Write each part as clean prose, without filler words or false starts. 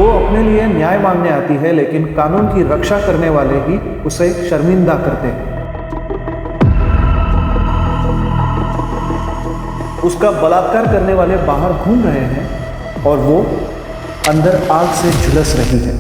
वो अपने लिए न्याय मांगने आती है, लेकिन कानून की रक्षा करने वाले ही उसे शर्मिंदा करते हैं। उसका बलात्कार करने वाले बाहर घूम रहे हैं और वो अंदर आग से झुलस रही है।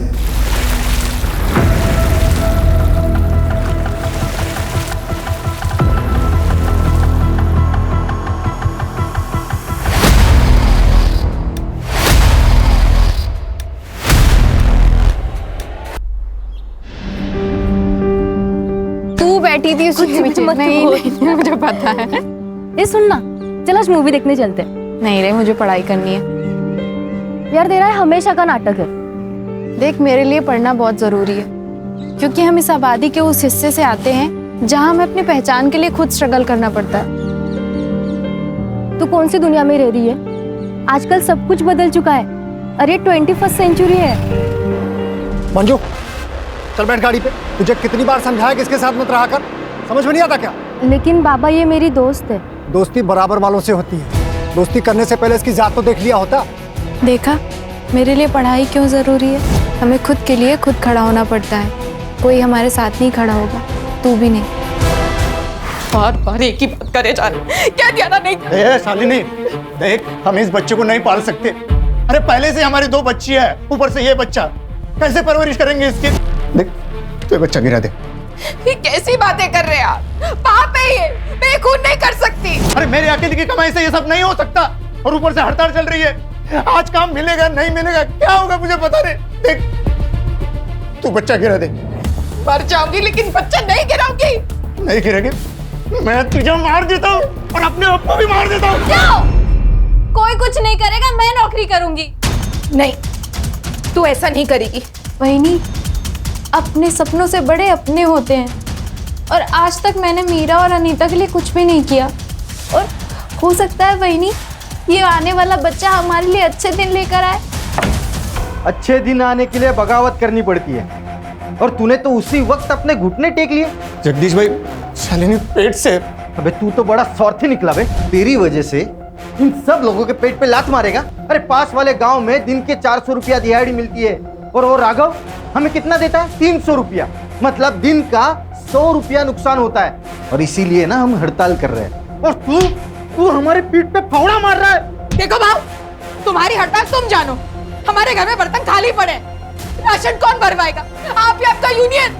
बैठी थी नहीं, मुझे पता है। ये सुनना, चल आज मूवी देखने चलते हैं। नहीं रे, मुझे पढ़ाई करनी है। यार तेरा हमेशा का नाटक है। देख, मेरे लिए पढ़ना बहुत जरूरी है, क्योंकि हम इस आबादी के उस हिस्से से आते हैं जहां हमें अपनी पहचान के लिए खुद स्ट्रगल करना पड़ता है। तू कौन सी दुनिया में रह रही है? आजकल सब कुछ बदल चुका है। अरे 21st सेंचुरी है। मंजू, चल बैठ गाड़ी पे। तुझे कितनी बार समझाया कि इसके साथ मत रहा कर, समझ में नहीं आता क्या? लेकिन बाबा, ये मेरी दोस्त है। दोस्ती बराबर वालों से होती है। दोस्ती करने से पहले इसकी जात तो देख लिया होता। देखा, मेरे लिए पढ़ाई क्यों जरूरी है। हमें खुद के लिए खुद खड़ा होना पड़ता है। कोई हमारे साथ नहीं खड़ा होगा, तू भी नहीं। बार बार एक ही बात करे जा रहे, क्या ध्यान नहीं? शालिनी, देख, हम इस बच्चे को नहीं पाल सकते। अरे पहले से हमारी 2 बच्ची है, ऊपर से ये बच्चा, कैसे परवरिश करेंगे इसकी? देख, तो ये बच्चा गिरा दे। ये कैसी बातें कर रहे हैं आप? पाप है ये, मैं खून नहीं कर सकती। अरे मेरे अकेले की कमाई से ये सब नहीं हो सकता, और ऊपर से हड़ताल चल रही है। आज काम मिलेगा नहीं मिलेगा, क्या होगा मुझे पता नहीं। देख, तू बच्चा गिरा दे। मर जाऊंगी लेकिन बच्चा नहीं गिराऊंगी। नहीं गिरेगी, मैं तुझे मार देता हूँ और अपने आप को भी मार देता हूँ। क्यों? कोई कुछ नहीं करेगा, मैं नौकरी करूंगी। नहीं, तू ऐसा नहीं करेगी। वही, अपने सपनों से बड़े अपने होते हैं, और आज तक मैंने मीरा और अनीता के लिए कुछ भी नहीं किया। और हो सकता है वही ये आने वाला बच्चा हमारे लिए अच्छे दिन लेकर आए। अच्छे दिन आने के लिए बगावत करनी पड़ती है, और तूने तो उसी वक्त अपने घुटने टेक लिए। जगदीश भाई, शालिनी पेट से। अबे तू तो बड़ा स्वार्थी निकला बे। तेरी वजह से इन सब लोगों के पेट पे लात मारेगा। अरे पास वाले गांव में दिन के 400 रुपया दिहाड़ी मिलती है, और वो राघव हमें कितना देता है? 300 रुपया। मतलब दिन का 100 रुपया नुकसान होता है, और इसीलिए ना हम हड़ताल कर रहे हैं। और तू हमारे पीठ पे फावड़ा मार रहा है। देखो भाव, तुम्हारी हड़ताल तुम जानो, हमारे घर में बर्तन खाली पड़े, राशन कौन भरवाएगा? आप या आपका यूनियन?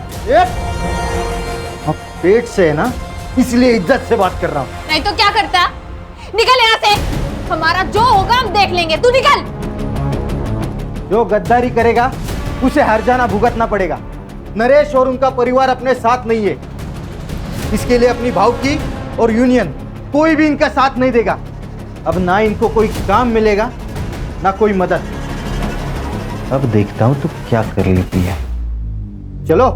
अब पेट से है ना, इसलिए इज्जत से बात कर रहा हूँ। नहीं तो क्या करता? निकल यहाँ से, हमारा जो होगा हम देख लेंगे। तू निकल। जो गद्दारी करेगा उसे हर जाना भुगतना पड़ेगा। नरेश और उनका परिवार अपने साथ नहीं है, इसके लिए अपनी भाव की और यूनियन कोई भी इनका साथ नहीं देगा। अब ना इनको कोई काम मिलेगा ना कोई मदद। अब देखता हूं तो क्या कर लेती है। चलो।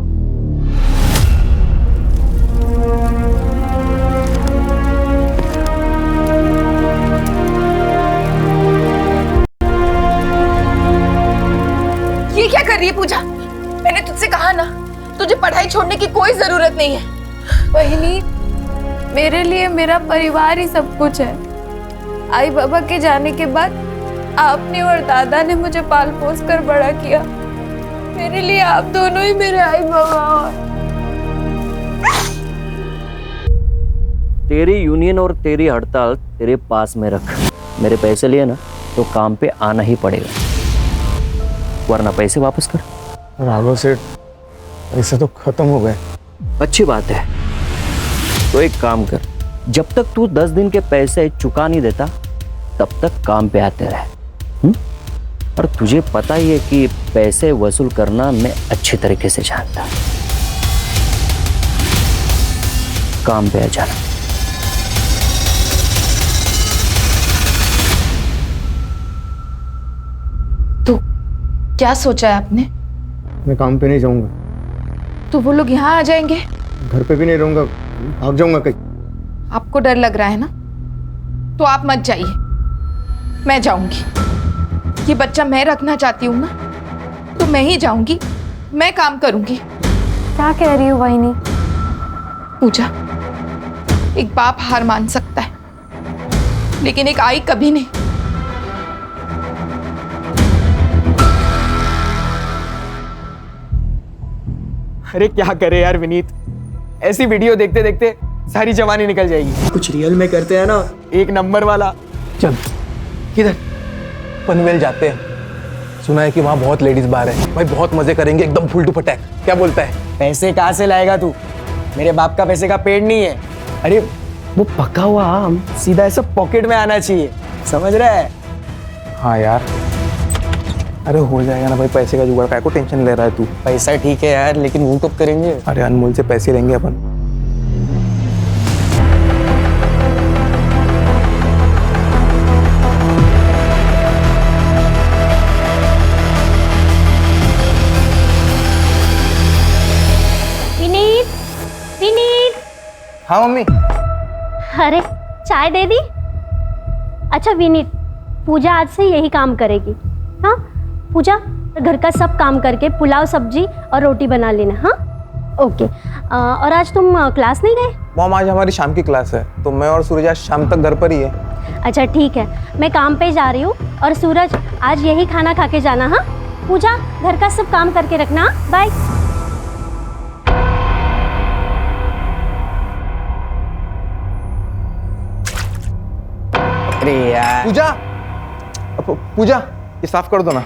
ये क्या कर रही है पूजा? मैंने तुझसे कहा ना, तुझे पढ़ाई छोड़ने की कोई जरूरत नहीं है। वही, मेरे लिए मेरा परिवार ही सब कुछ है। आई बाबा के जाने के बाद आपने और दादा ने मुझे पाल पोस कर बड़ा किया। मेरे लिए आप दोनों ही मेरे आई बाबा। तेरी यूनियन और तेरी हड़ताल तेरे पास में रख। मेरे पैसे लिए ना तो काम पे आना ही पड़ेगा, वरना पैसे वापस कर। राघव सेठ, पैसे तो खत्म हो गए। अच्छी बात है, तो एक काम कर, जब तक तू 10 दिन के पैसे चुका नहीं देता तब तक काम पे आते रहे। और तुझे पता ही है कि पैसे वसूल करना मैं अच्छी तरीके से जानता। काम पे आ जाना। तो क्या सोचा है आपने? मैं काम पे नहीं जाऊंगा। तो वो लोग यहाँ आ जाएंगे? घर पे भी नहीं रहूंगा, भाग जाऊंगा कहीं। आपको डर लग रहा है ना, तो आप मत जाइए, मैं जाऊंगी। ये बच्चा मैं रखना चाहती हूँ ना, तो मैं ही जाऊंगी, मैं काम करूंगी। क्या कह रही हो वाहिनी? पूजा, एक बाप हार मान सकता है, लेकिन एक आई कभी नहीं। अरे क्या करे यार विनीत, ऐसी वीडियो देखते देखते सारी जवानी निकल जाएगी। कुछ रियल में करते हैं ना, एक नंबर वाला। चल किधर? पनवेल जाते हैं, सुना है कि वहाँ बहुत लेडीज बार है भाई, बहुत मजे करेंगे एकदम फुल टू फटैक। क्या बोलता है? पैसे कहाँ से लाएगा तू? मेरे बाप का पैसे का पेड़ नहीं है। अरे वो पका हुआ आम सीधा ऐसा पॉकेट में आना चाहिए, समझ रहा है? हाँ यार, अरे हो जाएगा ना भाई, पैसे का जुगाड़, काय को टेंशन ले रहा है तू? पैसा ठीक है यार, लेकिन वो कब करेंगे? अरे अनमोल से पैसे लेंगे अपन। विनीत, विनीत। हाँ मम्मी। अरे चाय दे दी? अच्छा विनीत, पूजा आज से यही काम करेगी। हाँ पूजा, घर का सब काम करके पुलाव सब्जी और रोटी बना लेना। हाँ ओके। और आज तुम क्लास नहीं गए? मॉम आज हमारी शाम की क्लास है, तो मैं और सूरज आज शाम तक घर पर ही है। अच्छा ठीक है, मैं काम पे जा रही हूँ और सूरज आज यही खाना खा के जाना। हाँ पूजा, घर का सब काम करके रखना। बाय। अरे यार पूजा, पूजा ये साफ कर दो ना।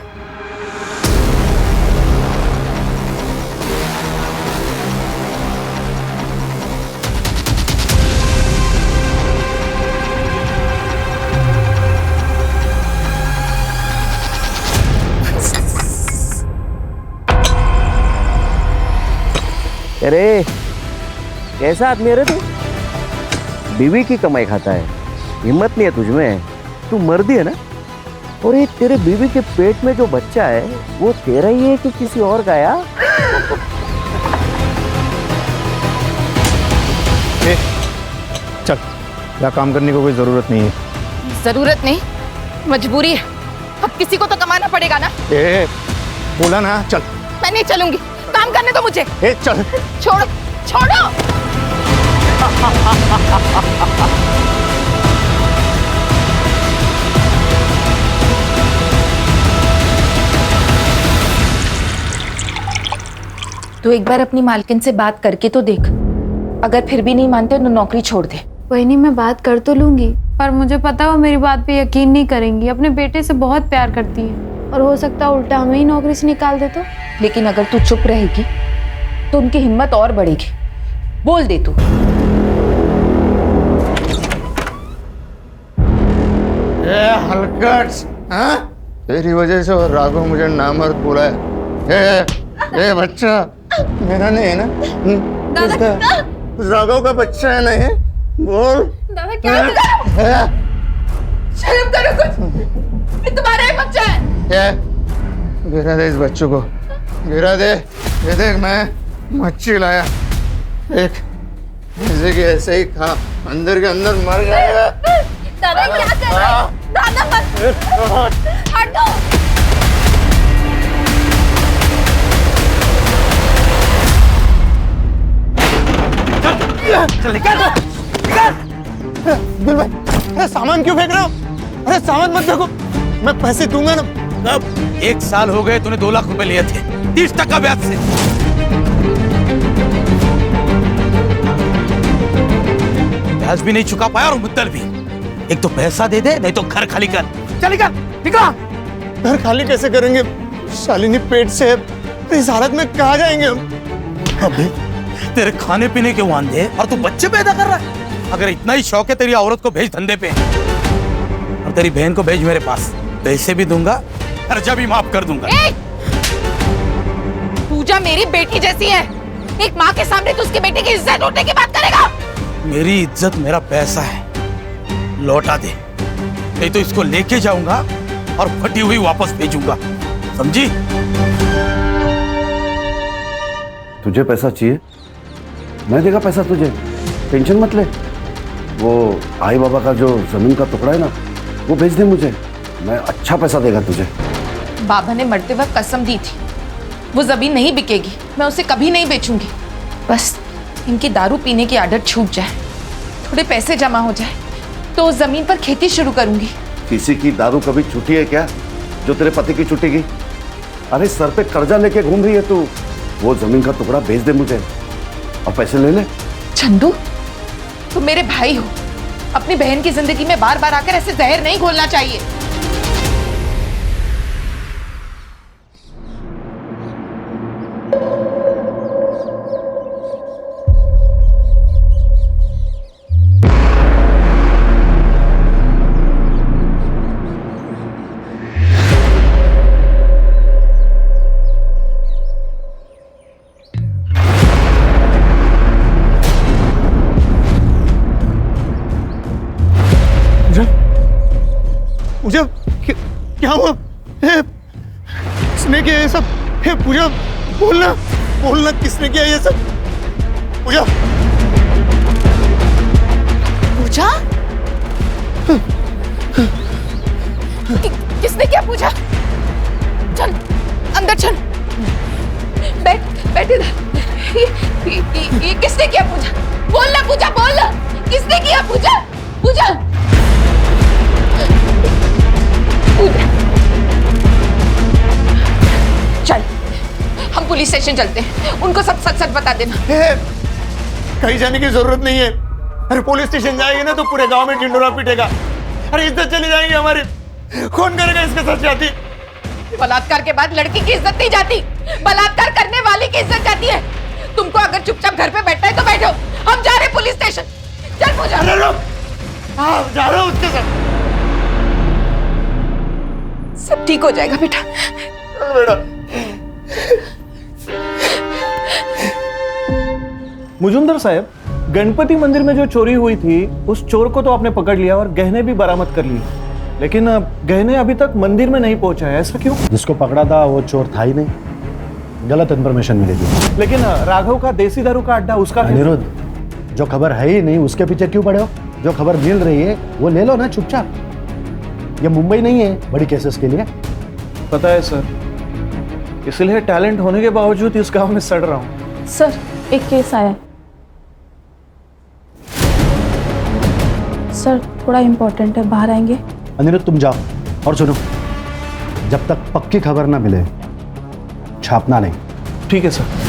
अरे कैसा आदमी है रे तू? बीवी की कमाई खाता है, हिम्मत नहीं है तुझमें। तू मर्दी है ना? और ये तेरे बीवी के पेट में जो बच्चा है वो तेरा ही है कि किसी और का? यार चल, यहाँ काम करने को कोई जरूरत नहीं है। जरूरत नहीं, मजबूरी है। अब किसी को तो कमाना पड़ेगा ना। ए, बोला ना, चल। मैं नहीं चलूंगी, काम करने दो मुझे। ए, चल। छोड़ो, छोड़ो। तू एक बार अपनी मालकिन से बात करके तो देख, अगर फिर भी नहीं मानते तो नौकरी छोड़ दे। वही नहीं, मैं बात कर तो लूंगी, पर मुझे पता है वो मेरी बात पे यकीन नहीं करेंगी। अपने बेटे से बहुत प्यार करती है और हो सकता है उल्टा हमें ही नौकरी से निकाल दे तो। लेकिन अगर तू चुप रहेगी तो उनकी हिम्मत और बढ़ेगी। बोल दे तू। हलकट, हाँ? तेरी वजह से और राघव मुझे नामर्द बोला है। ए बच्चा मेरा नहीं है ना? राघव का बच्चा है ना ये? बोल। दादा क्या शर्म करो कुछ, ये तुम्हारा ही बच्चा है। गिरा दे इस बच्चों को, गिरा दे। ये देख, मैं मच्छी लाया, एक ऐसे के ऐसे ही खा, अंदर के अंदर मर जाएगा। दादा क्या कर रहे हो? दादा मत हटो। चल निकल, दिल भाई, अरे सामान क्यों फेंक रहे हो? अरे सामान मत फेंको, मैं पैसे दूंगा ना। कब? 1 साल हो गए, तूने 2 लाख रुपए लिए थे 30% ब्याज से। ब्याज भी नहीं चुका पाया और मुद्दल भी। एक तो पैसा दे दे, नहीं तो घर खाली कर। चल निकल, निकला। घर खाली कैसे करेंगे? शालिनी पेट से है, इस हालत में कहाँ जाएंगे हम? अबे तेरे खाने पीने के वांदे और तू बच्चे पैदा कर रहा है। अगर इतना ही शौक है तेरी औरत को भेज धंधे पे, और तेरी बहन को भेज मेरे पास, पैसे भी दूंगा, खर्चा भी माफ कर दूंगा। पूजा मेरी बेटी जैसी है, एक माँ के सामने तू उसकी बेटी की इज्जत लूटने की बात करेगा? मेरी इज्जत मेरा पैसा है, लौटा दे, नहीं तो इसको लेके जाऊंगा और फटी हुई वापस भेजूंगा, समझी? तुझे पैसा चाहिए? मैं देगा पैसा तुझे, टेंशन मत ले। वो आई बाबा का जो जमीन का टुकड़ा है ना, वो भेज दे मुझे, मैं अच्छा पैसा देगा तुझे। बाबा ने मरते वक्त कसम दी थी, वो जमीन नहीं बिकेगी, मैं उसे कभी नहीं बेचूंगी। बस इनकी दारू पीने की आदत छूट जाए, थोड़े पैसे जमा हो जाए, तो उस जमीन पर खेती शुरू करूंगी। किसी की दारू कभी छूटी है क्या, जो तेरे पति की छूटेगी? अरे सर पे कर्जा लेके घूम रही है तू, वो जमीन का टुकड़ा बेच दे मुझे और पैसे ले ले। चंदू, तुम मेरे भाई हो, अपनी बहन की जिंदगी में बार बार आकर ऐसे जहर नहीं घोलना चाहिए। पूजा, क्या हुआ? किसने किया ये सब? हे पूजा, बोलना बोलना, किसने किया ये सब? पूजा, पूजा? किसने किया पूजा? चल अंदर चल, बैठ इधर। ये किसने किया पूजा? बोलना पूजा, बोलना, किसने किया पूजा? पूजा, चल हम पुलिस स्टेशन चलते हैं, उनको सब सच सच बता देना। कहीं जाने की जरूरत नहीं है। अरे पुलिस स्टेशन जाएंगे ना तो पूरे गांव में ढिंडोरा पीटेगा। अरे इज्जत चली जाएगी हमारी। कौन करेगा इसके साथ जाती? बलात्कार के बाद लड़की की इज्जत नहीं जाती, बलात्कार करने वाले की इज्जत जाती है। तुमको अगर चुपचाप घर पे बैठना है तो बैठो, हम जा रहे पुलिस स्टेशन। चल पूजा। अरे रुक, जा रहा हूँ उसके साथ। सब ठीक हो जाएगा बेटा। बेटा, मुजुमदार साहब, गणपति मंदिर में जो चोरी हुई थी उस चोर को तो आपने पकड़ लिया और गहने भी बरामद कर लिए, लेकिन गहने अभी तक मंदिर में नहीं पहुंचा है, ऐसा क्यों? जिसको पकड़ा था वो चोर था ही नहीं, गलत इन्फॉर्मेशन मिली थी। लेकिन राघव का देसी दारू का अड्डा, उसका क्या? अनिरुद्ध, जो खबर है ही नहीं उसके पीछे क्यों पड़े हो? जो खबर मिल रही है वो ले लो ना चुपचाप। ये मुंबई नहीं है बड़ी केसेस के लिए। पता है सर, इसलिए टैलेंट होने के बावजूद इस गांव में सड़ रहा हूँ। सर, एक केस आया। सर, थोड़ा इम्पोर्टेंट है, बाहर आएंगे? अनिरुद्ध तुम जाओ, और सुनो, जब तक पक्की खबर ना मिले छापना नहीं। ठीक है सर।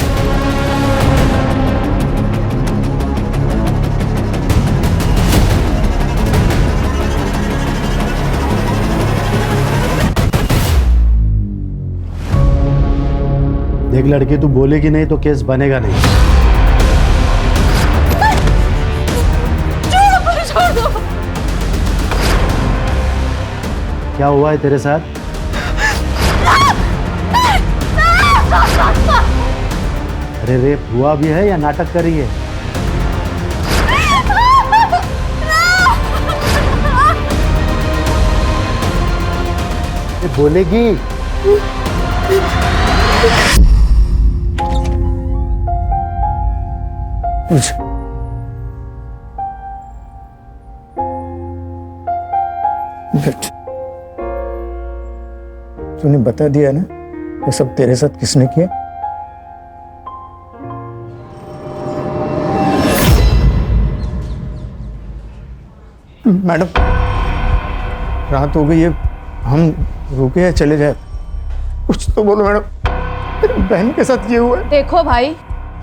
देख लड़की, तू बोलेगी नहीं तो केस बनेगा नहीं। क्या हुआ है तेरे साथ? अरे रेप हुआ भी है या नाटक कर रही है? ये बोलेगी? तूने बता दिया ना ये सब तेरे साथ किसने किया? मैडम, रात हो गई है, हम रुके या चले जाए? कुछ तो बोलो मैडम, मेरी बहन के साथ ये हुआ है। देखो भाई,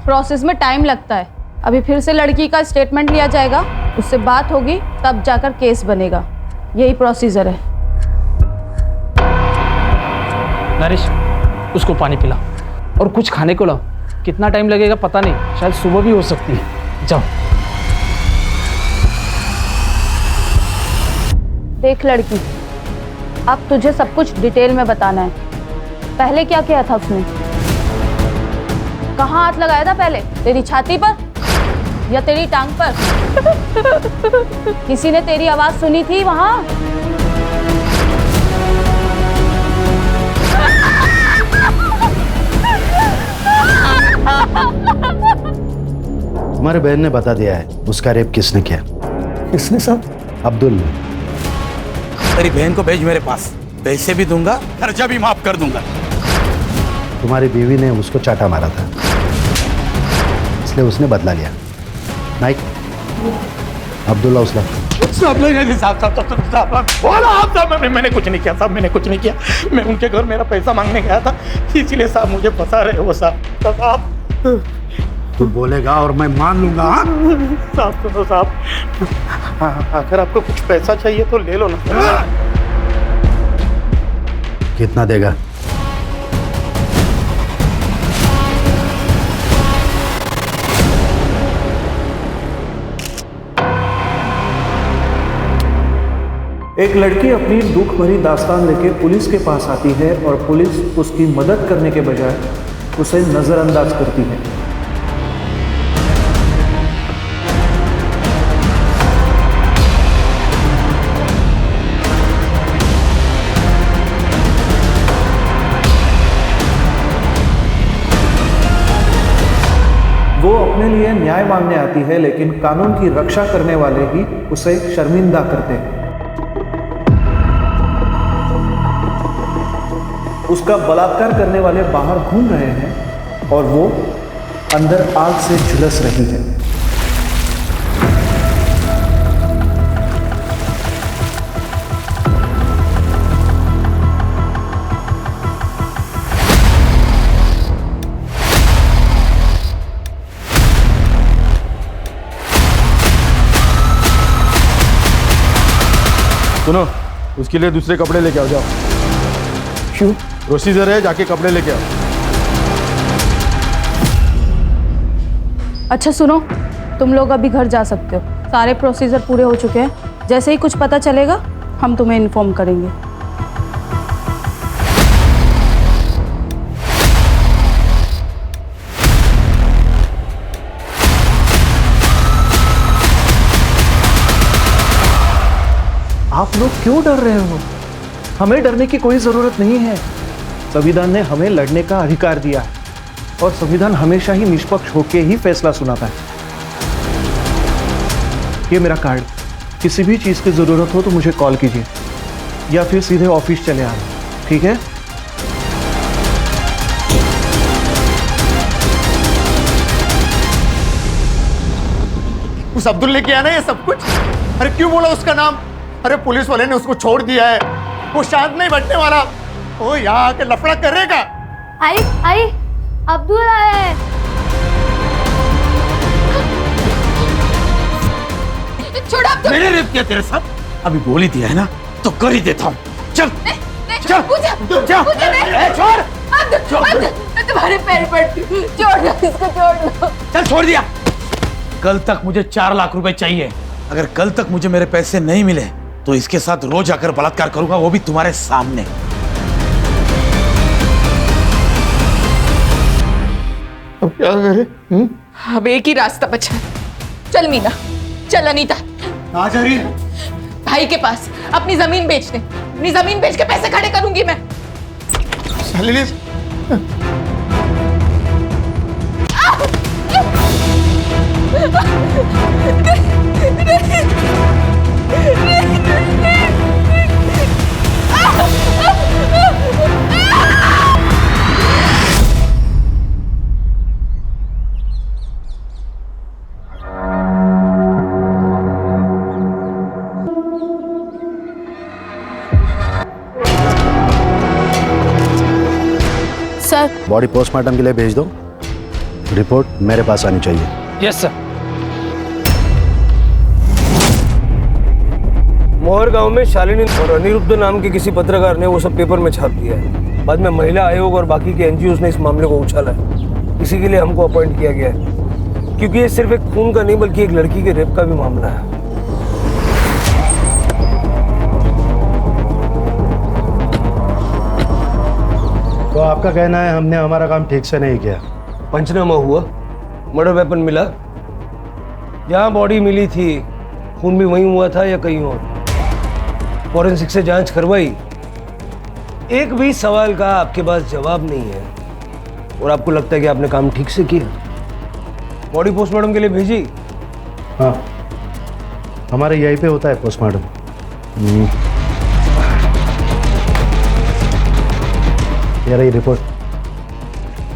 प्रोसेस में टाइम लगता है। अभी फिर से लड़की का स्टेटमेंट लिया जाएगा, उससे बात होगी, तब जाकर केस बनेगा। यही प्रोसीजर है। नरेश, उसको पानी पिला और कुछ खाने को लाओ। कितना टाइम लगेगा पता नहीं, शायद सुबह भी हो सकती है। जाओ। देख लड़की, अब तुझे सब कुछ डिटेल में बताना है। पहले क्या किया था उसने? कहाँ हाथ लगाया था पहले? तेरी छाती पर या तेरी टांग पर? किसी ने तेरी आवाज सुनी थी वहां? तुम्हारे बहन ने बता दिया है उसका रेप किसने किया। किसने साहब? अब्दुल ने। तेरी बहन को भेज मेरे पास, पैसे भी दूंगा, खर्चा भी माफ कर दूंगा। तुम्हारी बीवी ने उसको चाटा मारा था, इसलिए उसने बदला लिया। नाइक, अब्दुल्ला उसला। साहब नहीं साहब साहब साहब साहब बोला आप साहब मैंने कुछ नहीं किया साहब, मैंने कुछ नहीं किया। मैं उनके घर मेरा पैसा मांगने गया था, इसीलिए साहब मुझे फंसा रहे वो साहब। तू बोलेगा और मैं मान लूंगा। साहब सुनो साहब, अगर आपको कुछ पैसा चाहिए तो ले लो ना। कितना देगा? एक लड़की अपनी दुख भरी दास्तान लेके पुलिस के पास आती है और पुलिस उसकी मदद करने के बजाय उसे नजरअंदाज करती है। वो अपने लिए न्याय मांगने आती है, लेकिन कानून की रक्षा करने वाले ही उसे शर्मिंदा करते हैं। उसका बलात्कार करने वाले बाहर घूम रहे हैं और वो अंदर आग से झुलस रही है। सुनो, उसके लिए दूसरे कपड़े लेके आओ, जाओ। क्यों? प्रोसीजर है, जाके कपड़े लेके आओ। अच्छा सुनो, तुम लोग अभी घर जा सकते हो, सारे प्रोसीजर पूरे हो चुके हैं। जैसे ही कुछ पता चलेगा हम तुम्हें इन्फॉर्म करेंगे। आप लोग क्यों डर रहे हो? हमें डरने की कोई जरूरत नहीं है। संविधान ने हमें लड़ने का अधिकार दिया है और संविधान हमेशा ही निष्पक्ष होकर ही फैसला सुनाता है। ये मेरा कार्ड, किसी भी चीज की जरूरत हो तो मुझे कॉल कीजिए या फिर सीधे ऑफिस चले आना, ठीक है? उस अब्दुल ने किया ना ये सब कुछ। अरे क्यों बोला उसका नाम? अरे पुलिस वाले ने उसको छोड़ दिया है, वो शांत नहीं बैठने वाला। वो यहाँ आके लफड़ा करेगा। आई अब्दुल आए। छोड़ अब्दुल। मैंने रेप किया तेरे साथ, अभी बोल ही दिया है ना तो कर ही देता हूँ। चल चल छोड़। मैं तुम्हारे पैर पड़ती हूँ, छोड़ दो इसको, छोड़ दो। चल छोड़ दिया। कल तक मुझे 4 लाख रुपए चाहिए। अगर कल तक मुझे मेरे पैसे नहीं मिले तो इसके साथ रोज आकर बलात्कार करूंगा, वो भी तुम्हारे सामने। अब क्या करें? अब एक ही रास्ता बचा है। चल मीना, चल अनीता। कहाँ जा रही है? भाई के पास अपनी जमीन बेचने, अपनी जमीन बेच के पैसे खड़े करूंगी मैं। शालिनी, सर, बॉडी पोस्टमार्टम के लिए भेज दो। रिपोर्ट मेरे पास आनी चाहिए। Yes sir. मोहर गांव में शालिनी और अनिरुद्ध नाम के किसी पत्रकार ने वो सब पेपर में छाप दिया है। बाद में महिला आयोग और बाकी के एनजीओ ने इस मामले को उछाला है। इसी के लिए हमको अपॉइंट किया गया है, क्योंकि ये सिर्फ एक खून का नहीं बल्कि एक लड़की के रेप का भी मामला है। तो आपका कहना है हमने हमारा काम ठीक से नहीं किया? पंचनामा हुआ, मर्डर वेपन मिला, जहाँ बॉडी मिली थी खून भी वहीं हुआ था या कहीं और। फॉरेंसिक से जांच करवाई, एक भी सवाल का आपके पास जवाब नहीं है और आपको लगता है कि आपने काम ठीक से किया। बॉडी पोस्टमार्टम के लिए भेजी? हाँ, हमारे यहीं पे होता है पोस्टमार्टम। ये रही रिपोर्ट,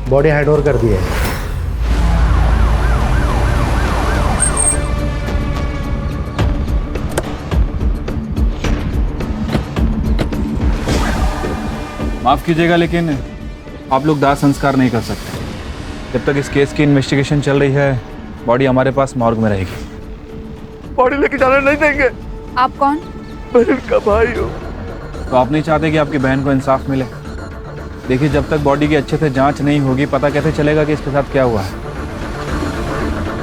बॉडी हैंड ओवर कर दी है। माफ़ कीजिएगा लेकिन आप लोग दाह संस्कार नहीं कर सकते। जब तक इस केस की इन्वेस्टिगेशन चल रही है बॉडी हमारे पास मॉर्ग में रहेगी। बॉडी लेके जाने नहीं देंगे। आप कौन? बहन का भाई हो। तो आप नहीं चाहते कि आपकी बहन को इंसाफ मिले? देखिए जब तक बॉडी की अच्छे से जांच नहीं होगी पता कैसे चलेगा कि इसके साथ क्या हुआ है।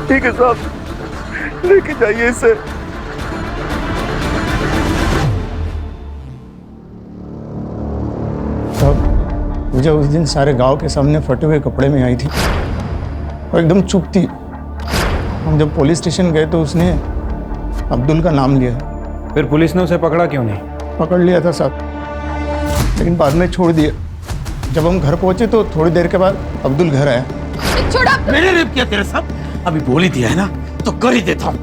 ठीक है साहब, लेके जाइए इसे। साहब पूजा उस दिन सारे गांव के सामने फटे हुए कपड़े में आई थी और एकदम चुप थी। हम जब पुलिस स्टेशन गए तो उसने अब्दुल का नाम लिया। फिर पुलिस ने उसे पकड़ा क्यों नहीं? पकड़ लिया था साहब, लेकिन बाद में छोड़ दिया। जब हम घर पहुंचे तो थोड़ी देर के बाद अब्दुल घर आया। छोड़ा। मैंने रेप किया तेरे साथ, अभी बोल ही दिया है ना तो कर ही देता हूँ।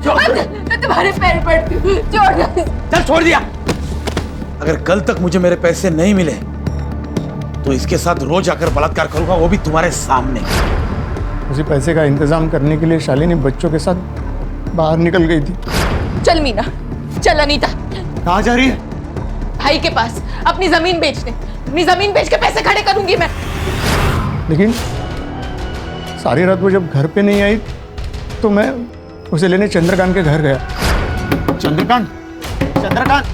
मैं तुम्हारे पैर पड़ती हूँ, छोड़ दो। चल छोड़ दिया। अगर कल तक मुझे मेरे पैसे नहीं मिले तो इसके साथ रोज आकर बलात्कार करूंगा, वो भी तुम्हारे सामने। उसी पैसे का इंतजाम करने के लिए शालिनी बच्चों के साथ बाहर निकल गई थी। चल मीना, चल अनीता। कहाँ जा रही है? भाई के पास अपनी जमीन बेचने। अपनी जमीन बेच के पैसे खड़े करूंगी मैं। लेकिन सारी रात वो जब घर पे नहीं आई तो मैं उसे लेने चंद्रकांत के घर गया। चंद्रकांत, चंद्रकांत,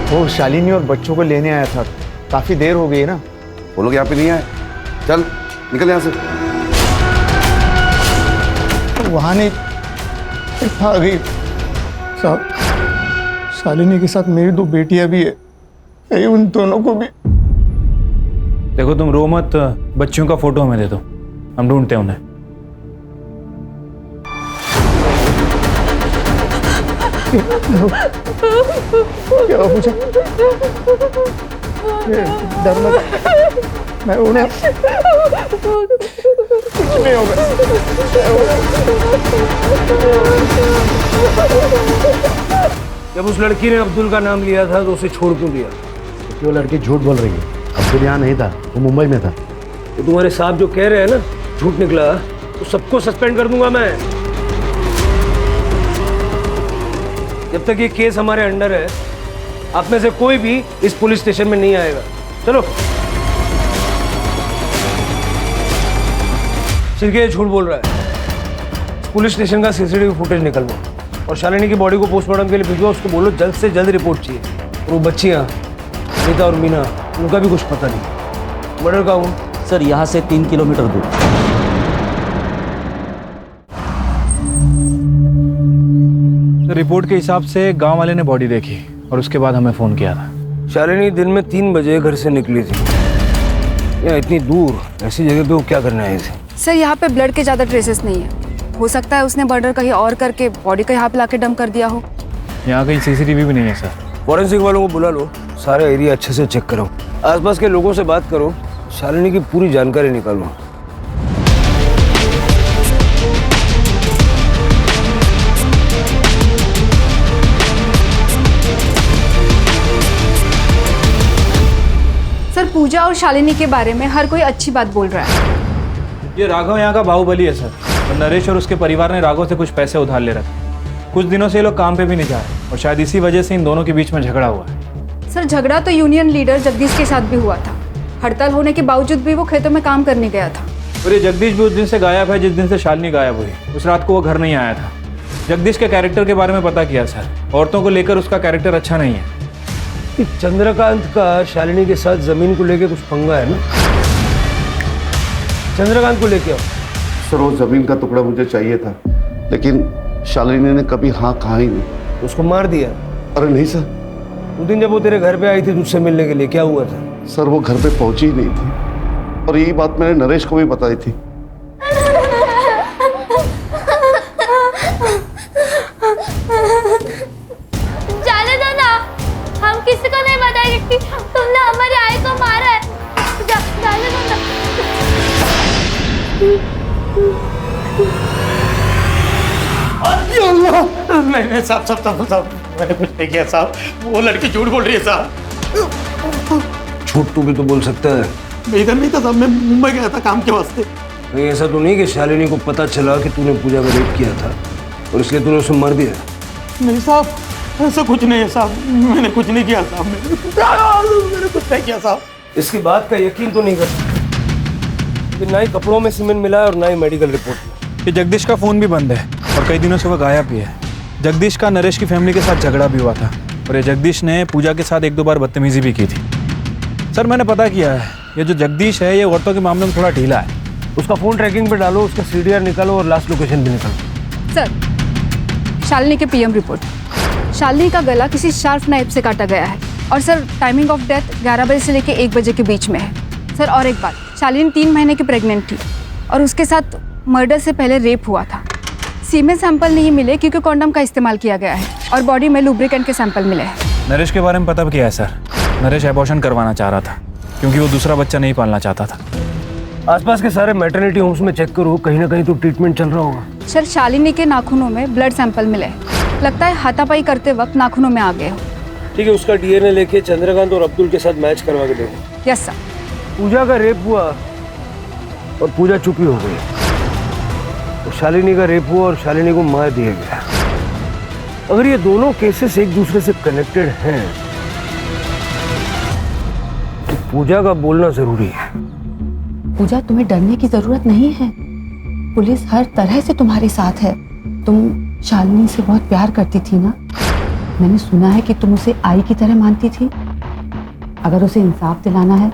वो शालिनी और बच्चों को लेने आया था। काफी देर हो गई है ना। वो लोग यहाँ पे नहीं आए। चल निकल यहाँ से। तो वहाँ नहीं आ गई साहब। शालिनी के साथ मेरी 2 बेटियां भी है, उन दोनों को भी। देखो तुम रो मत, बच्चियों का फोटो हमें दे दो, हम ढूंढते हैं उन्हें। क्या हो मुझे? डर लगा। मैं उन्हें कुछ नहीं होगा। जब उस लड़की ने अब्दुल का नाम लिया था तो उसे छोड़ क्यों दिया? वो लड़की झूठ बोल रही है। अब्दुल यहाँ नहीं था, वो मुंबई में था। तो तुम्हारे साहब जो कह रहे हैं ना झूठ निकला, तो सबको सस्पेंड कर दूंगा मैं। जब तक ये केस हमारे अंडर है आप में से कोई भी इस पुलिस स्टेशन में नहीं आएगा। चलो। सिर्फ ये झूठ बोल रहा है। पुलिस स्टेशन का सीसीटीवी फुटेज निकलवा और शालिनी की बॉडी को पोस्टमार्टम के लिए भिजवा। उसको बोलो जल्द से जल्द रिपोर्ट चाहिए। और वो बच्चियाँ अनीता और मीना, उनका भी कुछ पता नहीं। मर्डर का हूँ सर यहाँ से 3 किलोमीटर दूर। रिपोर्ट के हिसाब से गांव वाले ने बॉडी देखी और उसके बाद हमें फोन किया था। शालिनी दिन में 3 बजे घर से निकली थी। या इतनी दूर ऐसी जगह पे वो क्या करने आई थी? सर यहाँ पे ब्लड के ज़्यादा ट्रेसेस नहीं है। हो सकता है उसने मर्डर कहीं और करके बॉडी को यहाँ पे लाके डंप कर दिया हो। यहाँ कहीं सीसीटीवी भी नहीं है सर। फॉरेंसिक वालों को बुला लो, सारा एरिया अच्छे से चेक करो, आसपास के लोगों से बात करो, शालिनी की पूरी जानकारी निकालो। सर पूजा और शालिनी के बारे में हर कोई अच्छी बात बोल रहा है। ये राघव यहाँ का बाहुबली है सर, और नरेश और उसके परिवार ने राघव से कुछ पैसे उधार ले रखे। कुछ दिनों से ये लोग काम पे भी नहीं जा रहे और शायद इसी वजह से इन दोनों के बीच में झगड़ा हुआ है। सर झगड़ा तो यूनियन लीडर जगदीश के साथ भी हुआ था। हड़ताल होने के बावजूद भी वो खेतों में काम करने गया था। और ये जगदीश भी उस दिन से गायब है जिस दिन से शालिनी गायब हुई। उस रात को वो घर नहीं आया था। जगदीश के कैरेक्टर के बारे में पता किया सर, औरतों को लेकर उसका कैरेक्टर अच्छा नहीं है। चंद्रकांत का शालिनी के साथ जमीन को लेके कुछ पंगा है ना? चंद्रकांत को लेके आओ। सर वो जमीन का टुकड़ा मुझे चाहिए था, लेकिन शालिनी ने कभी हाँ कहा ही नहीं। उसको मार दिया? अरे नहीं सर। उस दिन जब वो तेरे घर पे आई थी तुझसे मिलने के लिए, क्या हुआ था? सर वो घर पे पहुंची ही नहीं थी और यही बात मैंने नरेश को भी बताई थी। जाने दो ना, हम किसी को नहीं बताएंगे कि तुमने हमारी आई को मारा है। जाने दो ना। नहीं साहब, मैंने कुछ नहीं किया साहब। वो लड़की झूठ बोल रही है साहब। झूठ तू भी तो बोल सकता है। मैं इधर नहीं था साहब, मैं मुंबई गया था काम के वास्ते। कहीं ऐसा तो नहीं कि शालिनी को पता चला कि तूने पूजा का रेप किया था और इसलिए तूने उसे मार दिया? नहीं साहब, ऐसा कुछ नहीं है साहब, मैंने कुछ नहीं किया साहब, मैंने कुछ नहीं किया साहब। इसकी बात का यकीन तो नहीं कर सकता कि ना ही कपड़ों में सीमेंट मिला है और ना ही मेडिकल रिपोर्ट में। ये जगदीश का फ़ोन भी बंद है और कई दिनों से वह गायब भी है। जगदीश का नरेश की फैमिली के साथ झगड़ा भी हुआ था और ये जगदीश ने पूजा के साथ 1-2 बार बदतमीजी भी की थी। सर मैंने पता किया है, ये जो जगदीश है ये औरतों के मामले में थोड़ा ढीला है। उसका फ़ोन ट्रैकिंग पे डालो, उसका CDR निकालो और लास्ट लोकेशन भी निकालो। सर, शालिनी के PM रिपोर्ट। शालिनी का गला किसी शार्प नाइफ से काटा गया है और सर टाइमिंग ऑफ डेथ 11 बजे से लेकर 1 बजे के बीच में है। सर और एक बात, शालिनी 3 महीने की प्रेग्नेंट थी और उसके साथ मर्डर से पहले रेप हुआ था। सीमेन सैंपल नहीं मिले क्योंकि कॉन्डम का इस्तेमाल किया गया है और बॉडी में लुब्रिकेंट के सैंपल मिले हैं। नरेश के बारे में पता किया है सर। नरेश एबॉर्शन करवाना चाह रहा था क्योंकि वो दूसरा बच्चा नहीं पालना चाहता था। आसपास के सारे मैटरनिटी होम्स में चेक करो, कहीं ना कहीं तो ट्रीटमेंट चल रहा होगा। सर शालिनी के नाखूनों में ब्लड सैंपल मिले हैं, लगता है हाथापाई करते वक्त नाखूनों में आ गए हो। ठीक है, उसका DNA लेके चंद्रकांत और अब्दुल के साथ मैच करवा के देखो। Yes sir. पूजा का रेप हुआ और पूजा चुपी हो गई, और शालिनी का रेप हुआ और शालिनी को मार दिया गया। अगर ये दोनों केसेस एक दूसरे से कनेक्टेड हैं तो पूजा का बोलना जरूरी है। पूजा, तुम्हें डरने की जरूरत नहीं है। पुलिस हर तरह से तुम्हारे साथ है। तुम शालिनी से बहुत प्यार करती थी ना? मैंने सुना है कि तुम उसे आई की तरह मानती थी। अगर उसे इंसाफ दिलाना है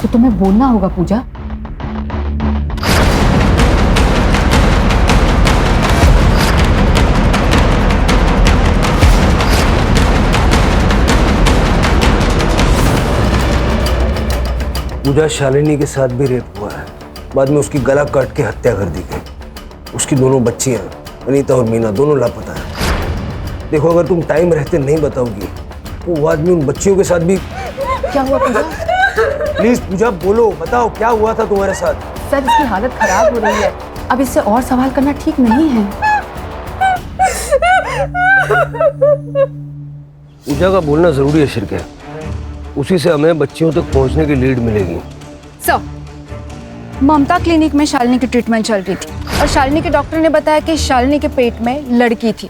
तो तुम्हें बोलना होगा पूजा। पूजा, शालिनी के साथ भी रेप हुआ है। बाद में उसकी गला काट के हत्या कर दी गई। उसकी दोनों बच्चियां अनीता और मीना दोनों लापता है। देखो, अगर तुम टाइम रहते नहीं बताओगी तो वो आदमी उन बच्चियों के साथ भी। क्या हुआ पूजा? प्लीज पूजा बोलो, बताओ क्या हुआ था तुम्हारे साथ? सर, इसकी हालत खराब हो रही है, अब इससे और सवाल करना ठीक नहीं है। पूजा का बोलना जरूरी है शिरके, उसी से हमें बच्चियों तक पहुंचने की लीड मिलेगी। सर, ममता क्लिनिक में शालिनी की ट्रीटमेंट चल रही थी और शालिनी के डॉक्टर ने बताया कि शालिनी के पेट में लड़की थी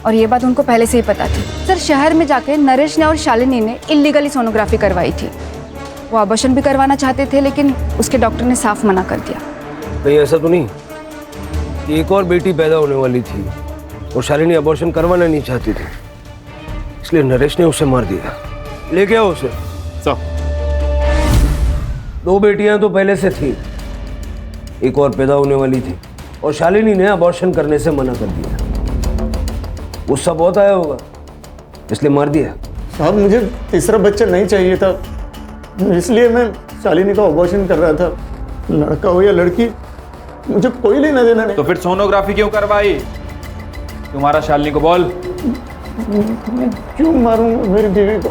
और ये बात उनको पहले से ही पता थी। सर, शहर में जाके नरेश ने और शालिनी ने इलीगली सोनोग्राफी करवाई थी। वो अबॉर्शन भी करवाना चाहते थे लेकिन उसके डॉक्टर ने साफ मना कर दिया। कहीं ऐसा तो नहीं कि एक और बेटी पैदा होने वाली थी और शालिनी अबॉर्शन करवाना नहीं चाहती थी, इसलिए नरेश ने उसे मार दिया? लेके आओ उसे। सर, 2 बेटियां तो पहले से थी, एक और पैदा होने वाली थी और शालिनी ने अबॉर्शन करने से मना कर दिया। गुस्सा बहुत आया होगा इसलिए मार दिया। साहब, मुझे तीसरा बच्चा नहीं चाहिए था, इसलिए मैं शालिनी का अबॉर्शन कर रहा था। लड़का हो या लड़की, मुझे कोई लेना देना नहीं। तो फिर सोनोग्राफी क्यों करवाई? तुम्हारा शालिनी को बोल। मैं क्यों मारूंगा मेरी बीवी को?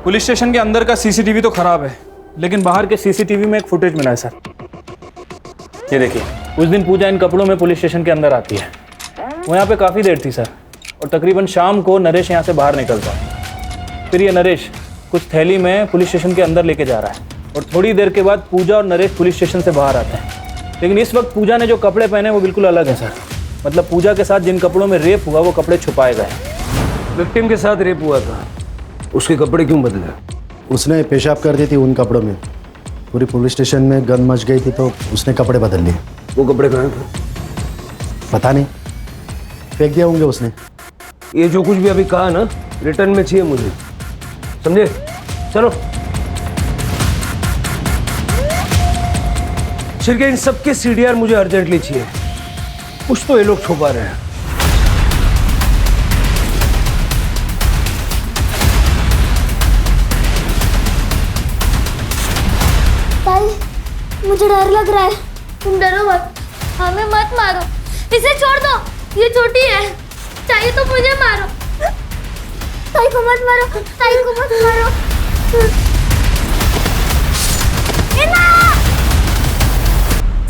पुलिस स्टेशन के अंदर का CCTV तो खराब है, लेकिन बाहर के CCTV में एक फुटेज मिला है सर। ये देखिए, उस दिन पूजा इन कपड़ों में पुलिस स्टेशन के अंदर आती है। वो यहाँ पे काफ़ी देर थी सर, और तकरीबन शाम को नरेश यहाँ से बाहर निकलता है। फिर ये नरेश कुछ थैली में पुलिस स्टेशन के अंदर लेके जा रहा है और थोड़ी देर के बाद पूजा और नरेश पुलिस स्टेशन से बाहर आते हैं। लेकिन इस वक्त पूजा ने जो कपड़े पहने वो बिल्कुल अलग है सर। मतलब पूजा के साथ जिन कपड़ों में रेप हुआ वो कपड़े छुपाए गए। विक्टिम के साथ रेप हुआ था, उसके कपड़े क्यों बदले? उसने पेशाब कर दी थी उन कपड़ों में। पूरी पुलिस स्टेशन में गन मच गई थी तो उसने कपड़े बदल लिए। वो कपड़े कहाँ थे? पता नहीं, फेंक दिया होंगे उसने। ये जो कुछ भी अभी कहा ना, रिटर्न में चाहिए मुझे, समझे? चलो शिरके, इन सबके CDR मुझे अर्जेंटली चाहिए। कुछ तो ये लोग छुपा रहे हैं। ताई, मुझे डर लग रहा है। तुम डरो मत, हमें मत मारो, इसे छोड़ दो, ये छोटी है, चाहिए तो मुझे मारो। ताई को मत मारो, ताई को मत मारो।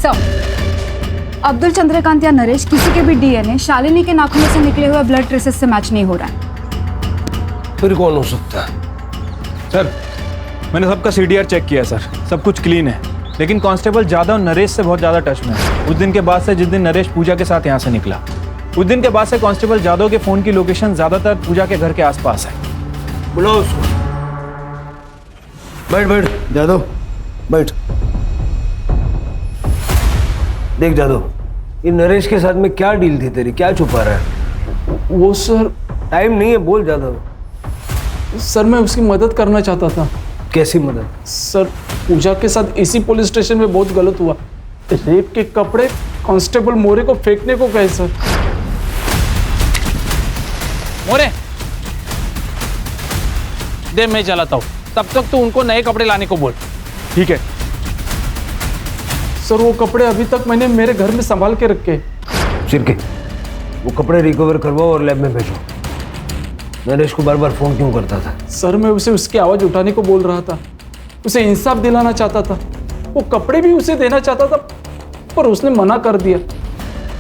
सर, अब्दुल, चंद्रकांत या नरेश किसी के भी DNA शालिनी के नाखूनों से निकले हुए ब्लड ट्रेसेस से मैच नहीं हो रहा है। फिर कौन हो सकता है? सर, मैंने सबका CDR चेक किया सर, सब कुछ क्लीन है। लेकिन कांस्टेबल जादव नरेश से बहुत ज़्यादा टच में है, उस दिन के बाद से जिस दिन नरेश पूजा के साथ यहाँ से निकला। उस दिन के बाद से कांस्टेबल जादव के फोन की लोकेशन ज्यादातर पूजा के घर के आसपास है। बुलाओ उसको। बैठ बैठ जादव, बैठ। देख जादव, ये नरेश के साथ में क्या डील थी तेरी, क्या छुपा रहा है? वो सर, टाइम नहीं है, बोल जादव। सर मैं उसकी मदद करना चाहता था। कैसी मदद? सर पूजा के साथ इसी पुलिस स्टेशन में बहुत गलत हुआ। रेप के कपड़े कांस्टेबल मोरे को फेंकने को कहे सर। मोरे दे, मैं चलाता हूँ, तब तक तू उनको नए कपड़े लाने को बोल। ठीक है सर। वो कपड़े अभी तक मैंने मेरे घर में संभाल के रखे। सिरके, वो कपड़े रिकवर करवाओ और लैब में भेजो। नरेश को बार बार फोन क्यों करता था? सर मैं उसे उसकी आवाज उठाने को बोल रहा था, उसे इंसाफ दिलाना चाहता था। वो कपड़े भी उसे देना चाहता था पर उसने मना कर दिया।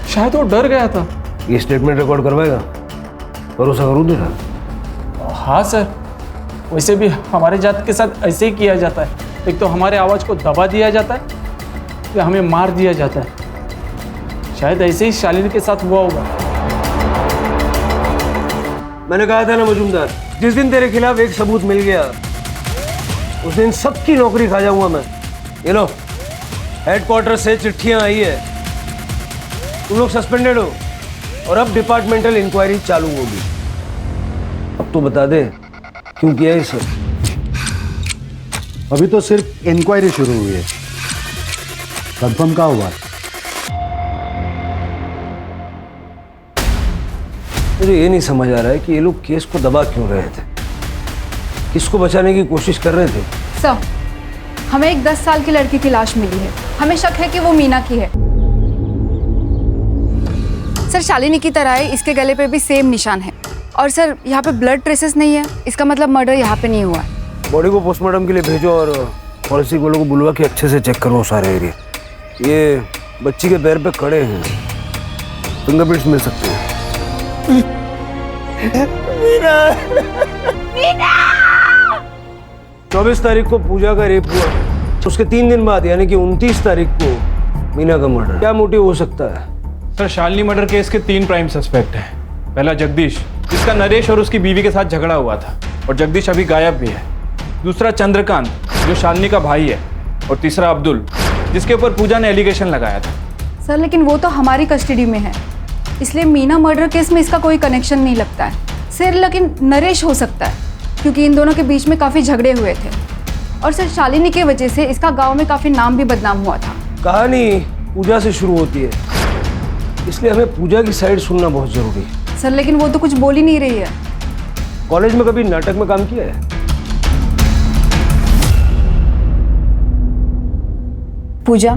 शायद वो डर गया था। ये स्टेटमेंट रिकॉर्ड करवाएगा? भरोसा करूँ तेरा? हाँ सर, वैसे भी हमारे जात के साथ ऐसे ही किया जाता है। एक तो हमारे आवाज को दबा दिया जाता है या हमें मार दिया जाता है। शायद ऐसे ही शालिनी के साथ हुआ होगा। मैंने कहा था ना मजूमदार, जिस दिन तेरे खिलाफ एक सबूत मिल गया उस दिन सबकी नौकरी खा जाऊंगा मैं। ये लो, हेडक्वार्टर से चिट्ठियां आई है, तुम लोग सस्पेंडेड हो और अब डिपार्टमेंटल इंक्वायरी चालू होगी। अब तो बता दे क्यों किया ये सब? अभी तो सिर्फ इंक्वायरी शुरू हुई है, कंफर्म क्या हुआ? मुझे ये नहीं समझ आ रहा है कि ये लोग केस को दबा क्यों रहे थे, किसको बचाने की कोशिश कर रहे थे? सर, हमें एक 10 साल की लड़की की लाश मिली है। हमें शक है कि वो मीना की है। सर शालिनी की तरह ही इसके गले पे भी सेम निशान है। और सर यहाँ पे ब्लड ट्रेसेस नहीं है, इसका मतलब मर्डर यहाँ पे नहीं हुआ है। बॉडी को पोस्टमार्टम के लिए भेजो और फॉरेंसिक वालों को बुलवा के अच्छे से चेक करो सारे एरिया। ये बच्ची के पैर पे खड़े हैं, फिंगरप्रिंट्स मिल सकते हैं। मीना! मीना! 24 तारीख को पूजा का रेप हुआ, उसके 3 दिन बाद यानी कि 29 तारीख को मीना का मर्डर। क्या मोटिव हो सकता है? सर शालिनी मर्डर केस के 3 प्राइम सस्पेक्ट हैं। पहला जगदीश, जिसका नरेश और उसकी बीवी के साथ झगड़ा हुआ था और जगदीश अभी गायब भी है। दूसरा चंद्रकांत, जो शालिनी का भाई है। और तीसरा अब्दुल, जिसके ऊपर पूजा ने एलिगेशन लगाया था। सर लेकिन वो तो हमारी कस्टडी में है, इसलिए मीना मर्डर केस में इसका कोई कनेक्शन नहीं लगता है। सर लेकिन नरेश हो सकता है क्योंकि इन दोनों के बीच में काफ़ी झगड़े हुए थे। और सर शालिनी की वजह से इसका गांव में काफ़ी नाम भी बदनाम हुआ था। कहानी पूजा से शुरू होती है, इसलिए हमें पूजा की साइड सुनना बहुत जरूरी है। सर लेकिन वो तो कुछ बोल ही नहीं रही है। कॉलेज में कभी नाटक में काम किया है? पूजा,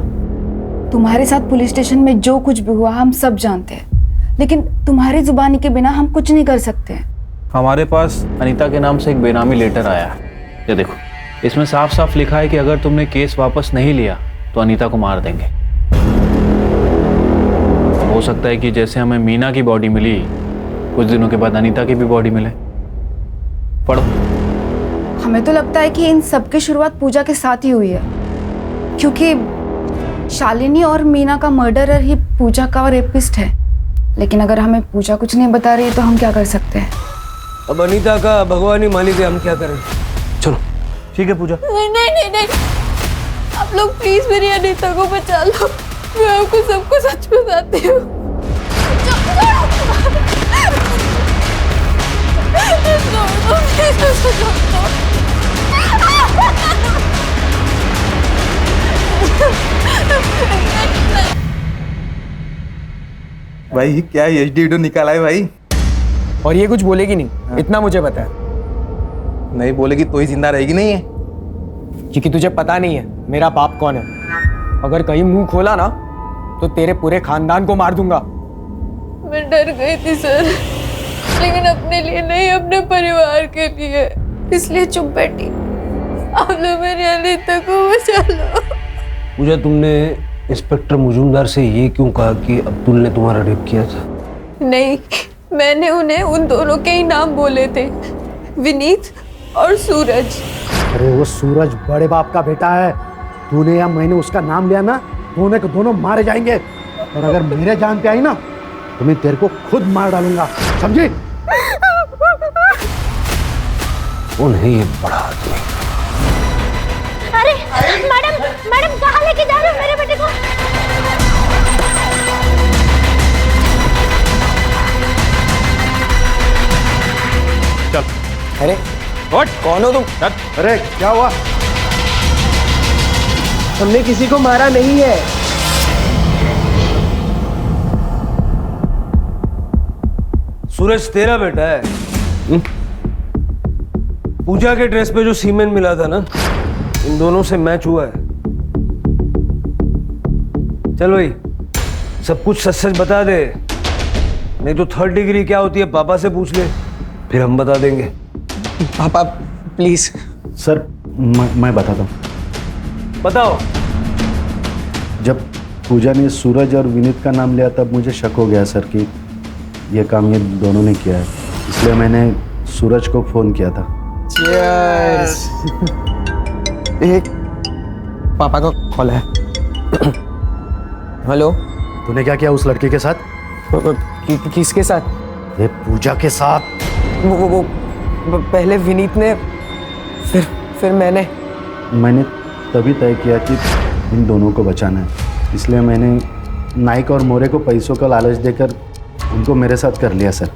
तुम्हारे साथ पुलिस स्टेशन में जो कुछ भी हुआ हम सब जानते हैं, लेकिन तुम्हारी जुबानी के बिना हम कुछ नहीं कर सकते। हमारे पास अनीता के नाम से एक बेनामी लेटर आया है। ये देखो, इसमें साफ साफ लिखा है कि अगर तुमने केस वापस नहीं लिया तो अनीता को मार देंगे। हो सकता है कि जैसे हमें मीना की बॉडी मिली, कुछ दिनों के बाद अनीता की भी बॉडी मिले। पढ़ो। हमें तो लगता है कि इन सब की शुरुआत पूजा के साथ ही हुई है, क्योंकि शालिनी और मीना का मर्डरर ही पूजा का रेपिस्ट है। लेकिन अगर हमें पूजा कुछ नहीं बता रही तो हम क्या कर सकते हैं? अब अनीता का भगवान ही मालिक है, हम क्या करें? चलो। ठीक है पूजा। नहीं नहीं नहीं नहीं, आप लोग प्लीज मेरी अनीता को बचा लो। मैं आपको सबको सच बताती हूँ। भाई क्या एचडी वीडियो निकाला है भाई? और ये कुछ बोलेगी नहीं, इतना मुझे पता है। नहीं बोलेगी तो ही जिंदा रहेगी नहीं है, क्योंकि तुझे पता नहीं है मेरा बाप कौन है। अगर कहीं मुंह खोला ना तो तेरे पूरे खानदान को मार दूंगा। मैं डर गई थी सर, लेकिन अपने लिए नहीं, अपने परिवार के लिए, इसलिए चुप बैठी। आप लोग मेरी अनीता को बचा लो। पूजा, तुमने इंस्पेक्टर मुजुमदार से ये क्यों कहा कि अब्दुल ने तुम्हारा रेप किया था? नहीं, मैंने उन्हें उन दोनों के ही नाम बोले थे, विनीत और सूरज। अरे वो सूरज बड़े बाप का बेटा है, तूने या मैंने उसका नाम लिया ना, दोनों के दोनों मारे जाएंगे। और अगर मेरे जान पे आई ना तो मैं तेरे को खुद मार डालूंगा, समझी? वो नहीं है बड़ा आदमी। अरे मैडम, मैडम कहाँ लेके जा रहे हो मेरे बेटे को? चल। अरे कौन हो तुम? अरे क्या हुआ? हमने किसी को मारा नहीं है। सूरज तेरा बेटा है। पूजा के ड्रेस पे जो सीमेंट मिला था ना, इन दोनों से मैच हुआ है। चल भाई, सब कुछ सच सच बता दे, नहीं तो 3rd डिग्री क्या होती है पापा से पूछ ले, फिर हम बता देंगे। पापा प्लीज। सर मैं बताता हूँ। बताओ। जब पूजा ने सूरज और विनीत का नाम लिया तब मुझे शक हो गया सर कि ये काम ये दोनों ने किया है, इसलिए मैंने सूरज को फोन किया था। Cheers। एक पापा का कॉल है। हेलो। तूने क्या किया उस लड़के के साथ? किसके साथ? ये पूजा के साथ। वो पहले विनीत ने, फिर मैंने तभी तय किया कि इन दोनों को बचाना है, इसलिए मैंने नाइक और मोरे को पैसों का लालच देकर उनको मेरे साथ कर लिया सर।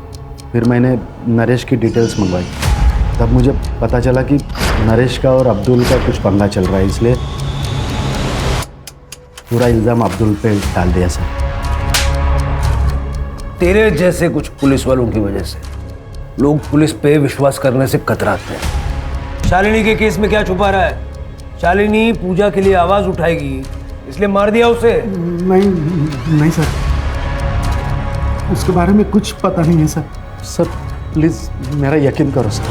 फिर मैंने नरेश की डिटेल्स मंगवाई, तब मुझे पता चला कि नरेश का और अब्दुल का कुछ पंगा चल रहा है, इसलिए पूरा इल्ज़ाम अब्दुल पे डाल दिया सर। तेरे जैसे कुछ पुलिस वालों की वजह से लोग पुलिस पे विश्वास करने से कतराते हैं। शालिनी के केस में क्या छुपा रहा है? शालिनी पूजा के लिए आवाज उठाएगी, इसलिए मार दिया उसे। नहीं सर, उसके बारे में कुछ पता नहीं है सर। सर प्लीज मेरा यकीन करो सर।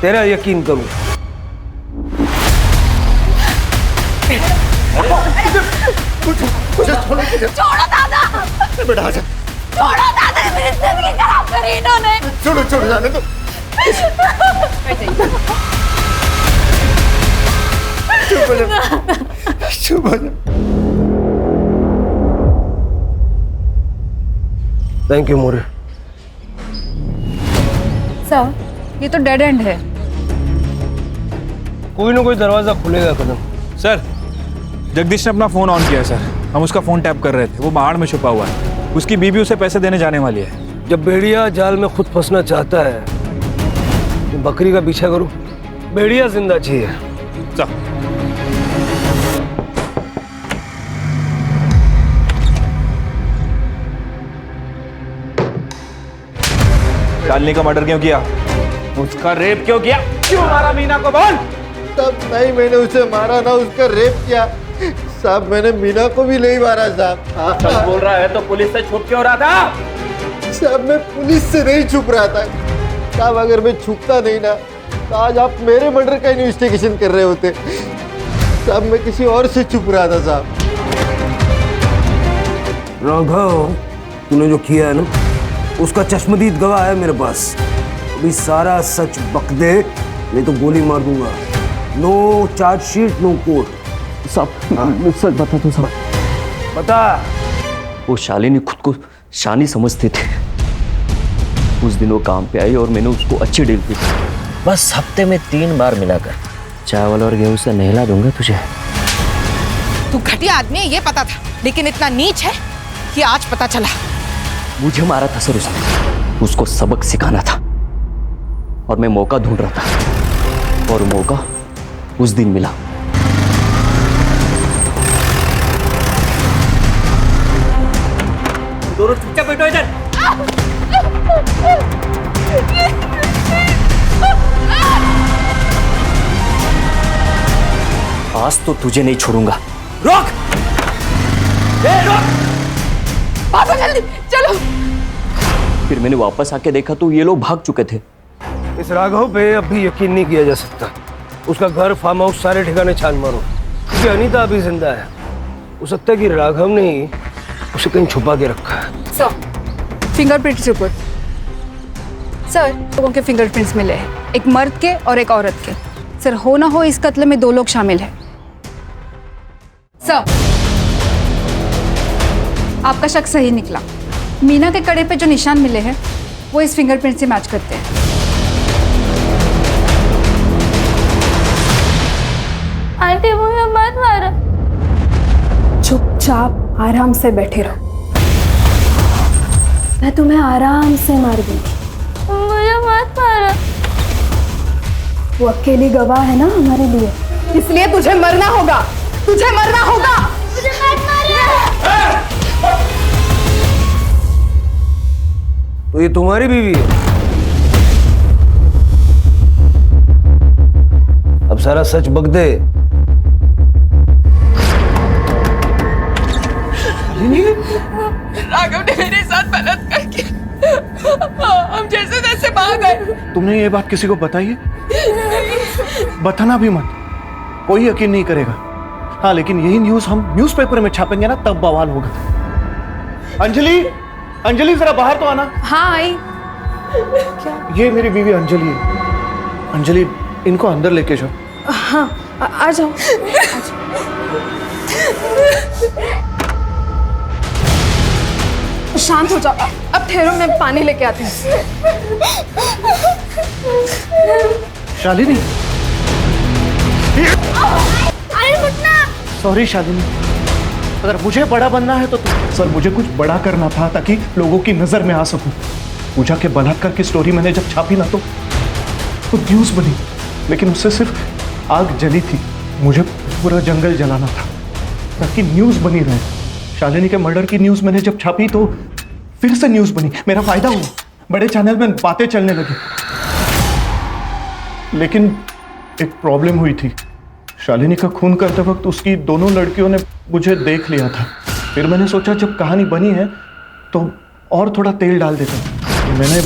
तेरा यकीन करूं? छोड़ो दादा। बेटा आजा। छोड़ो दादा, मेरी जिंदगी खराब करी इन्होंने। छोड़ो जाने दो। चुप हो जा। Thank you more. सर ये तो डेड एंड है। कोई ना कोई दरवाजा खुलेगा कदम। सर, जगदीश ने अपना फोन ऑन किया है सर, हम उसका फोन टैप कर रहे थे, वो बाहर में छुपा हुआ है, उसकी बीबी उसे पैसे देने जाने वाली है। जब भेड़िया जाल में खुद फंसना चाहता है तो बकरी का पीछा करो, भेड़िया जिंदा चाहिए। चल। शालिनी का मर्डर क्यों किया? उसका रेप क्यों किया? क्यों मारा मीना को? बोल। तब नहीं मैंने उसे मारा ना उसका रेप किया साहब, मैंने मीना को भी नहीं मारा साहब। सच बोल रहा है तो पुलिस से छुप क्यों रहा था? साहब मैं पुलिस से नहीं छुप रहा था साहब, अगर मैं छुपता नहीं ना तो आज आप मेरे मर्डर का इन्वेस्टिगेशन कर रहे होते साहब, मैं किसी और से छुप रहा था साहब। राघव, तूने जो किया है ना उसका चश्मदीद गवाह है मेरे पास। अभी सारा सच बक दे, नहीं तो गोली मार दूंगा। No chargesheet, no court. साहब सच बता दो साहब। बता। वो शालिनी खुद को शानी समझती थी। उस दिन वो काम पे आई और मैंने उसको अच्छी डील की। बस हफ्ते में 3 बार मिलाकर चावल और गेहूं से नहला दूंगा तुझे। तू घटिया आदमी है ये पता था, लेकिन इतना नीच है कि आज पता चला। मुझे मारा था सर उसने, उसको सबक सिखाना था और मैं मौका ढूंढ रहा था और मौका उस दिन मिला। दोनों चुपचाप बैठो इधर। आज तो तुझे नहीं छोड़ूंगा। रोक! रोक! पापा जल्दी चलो। फिर मैंने वापस आके देखा तो ये लोग भाग चुके थे। इस राघव पे अब भी यकीन नहीं किया जा सकता। उसका घर, फार्म हाउस, सारे ठिकाने छान मारो, क्योंकि अनीता अभी जिंदा है। हो सकता है कि राघव ने ही उसे कहीं छुपा के रखा है। Sir fingerprints report. सर लोगों के फिंगरप्रिंट्स मिले हैं, एक मर्द के और एक औरत के। सर हो ना हो इस कत्ल में 2 लोग शामिल हैं। सर आपका शक सही निकला। मीना के कड़े पे जो निशान मिले हैं वो इस फिंगरप्रिंट से मैच करते हैं। आंटी मुझे मत मारो। चुपचाप आराम से बैठे रहो, मैं तुम्हें आराम से मार दूंगी। मुझे मत मारो। वो अकेली गवाह है ना हमारे लिए, इसलिए तुझे मरना होगा, तुझे मरना होगा। मुझे मत मारो। तो ये तुम्हारी बीवी है? अब सारा सच बक दे। राघव ने मेरे साथ बलात्कार किया, हम जैसे तैसे भाग गए। तुमने ये बात किसी को बताई है? बताना भी मत, कोई यकीन नहीं करेगा। हाँ, लेकिन यही न्यूज़ हम न्यूज़पेपर में छापेंगे ना, तब बवाल होगा। अंजलि, अंजलि जरा बाहर तो आना। हाँ आई। ये मेरी बीवी अंजलि है। अंजलि, इनको अंदर लेके जाओ। हाँ आ जाओ। शांत हो जाओ, अब ठहरो, मैं पानी लेके आती हूँ। शालिनी, अरे उठना। सॉरी शालिनी, अगर मुझे बड़ा बनना है तो सर मुझे कुछ बड़ा करना था ताकि लोगों की नजर में आ सकूं। पूजा के बलात्कार की स्टोरी मैंने जब छापी ना तो न्यूज़ बनी, लेकिन उससे सिर्फ आग जली थी। मुझे पूरा जंगल जलाना था ताकि न्यूज़ बनी रहे। शालिनी के मर्डर की न्यूज़ मैंने जब छापी तो फिर से न्यूज़ बनी, मेरा फायदा हुआ, बड़े चैनल में बातें चलने लगी। लेकिन एक प्रॉब्लम हुई थी। शालिनी का खून करते वक्त उसकी दोनों लड़कियों ने मुझे देख लिया था। फिर मैंने सोचा जब कहानी बनी है तो और थोड़ा तेल डाल देते हैं। मैंने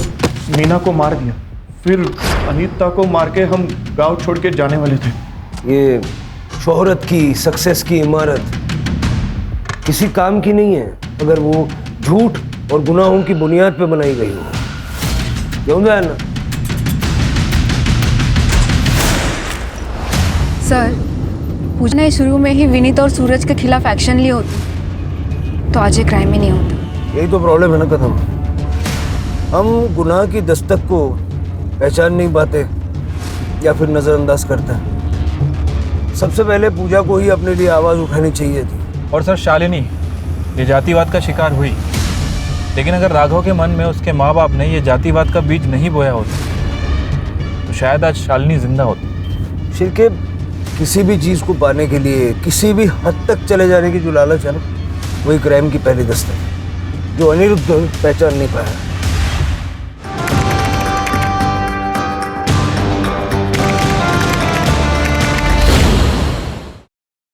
मीना को मार दिया, फिर अनीता को मार के हम गांव छोड़ के जाने वाले थे। ये शोहरत की, सक्सेस की इमारत किसी काम की नहीं है अगर वो झूठ और गुनाहों की बुनियाद पे बनाई गई हो। क्यों ना? सर, पूजा ने शुरू में ही विनीत और सूरज के खिलाफ एक्शन लिए होते तो आज ये क्राइम ही नहीं होता। यही तो प्रॉब्लम है ना कदम, हम गुनाह की दस्तक को पहचान नहीं पाते या फिर नज़रअंदाज करते हैं। सबसे पहले पूजा को ही अपने लिए आवाज़ उठानी चाहिए थी। और सर, शालिनी ये जातिवाद का शिकार हुई, लेकिन अगर राघव के मन में उसके माँ बाप ने ये जातिवाद का बीज नहीं बोया होता तो शायद आज शालिनी जिंदा होती। शिरके किसी भी चीज़ को पाने के लिए किसी भी हद तक चले जाने की जो लालच है ना, वही क्राइम की पहली दस्तक है जो अनिरुद्ध पहचान नहीं पाया।